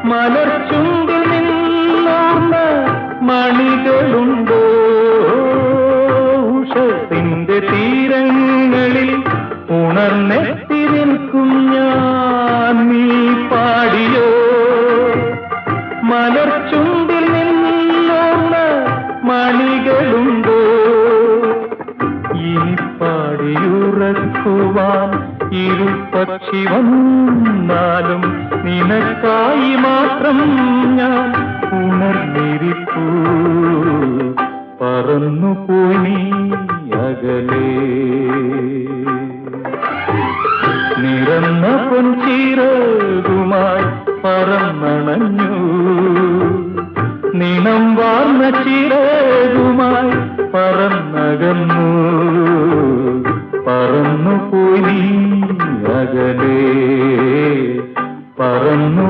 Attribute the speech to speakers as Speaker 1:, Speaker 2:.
Speaker 1: മലർച്ചുണ്ടിൽ നിന്നോർന്ന മണികളുണ്ടോ ഉഷസിന്റെ തീരങ്ങളിൽ ഉണർന്നെത്തി നിൽക്കും ഞാൻ നീ പാടിയോ മലർച്ചുണ്ടിൽ നിന്നോർന്ന മണികളുണ്ടോ ഇനി പാടിയുറക്കുവാൻ ഇരുപക്ഷി വന്നാലും നിനക്കായി മാത്രം ഞാൻ ഉണർന്നിരിപ്പൂ പറന്നുപോയി നീ അകലേ നിറന്ന പൊൻചിറകുമായി പറന്നണഞ്ഞു നിണം വാർന്ന ചിറകുമായി പറന്നകന്നു പറന്നുപോയി നീ അകലേ പറന്നു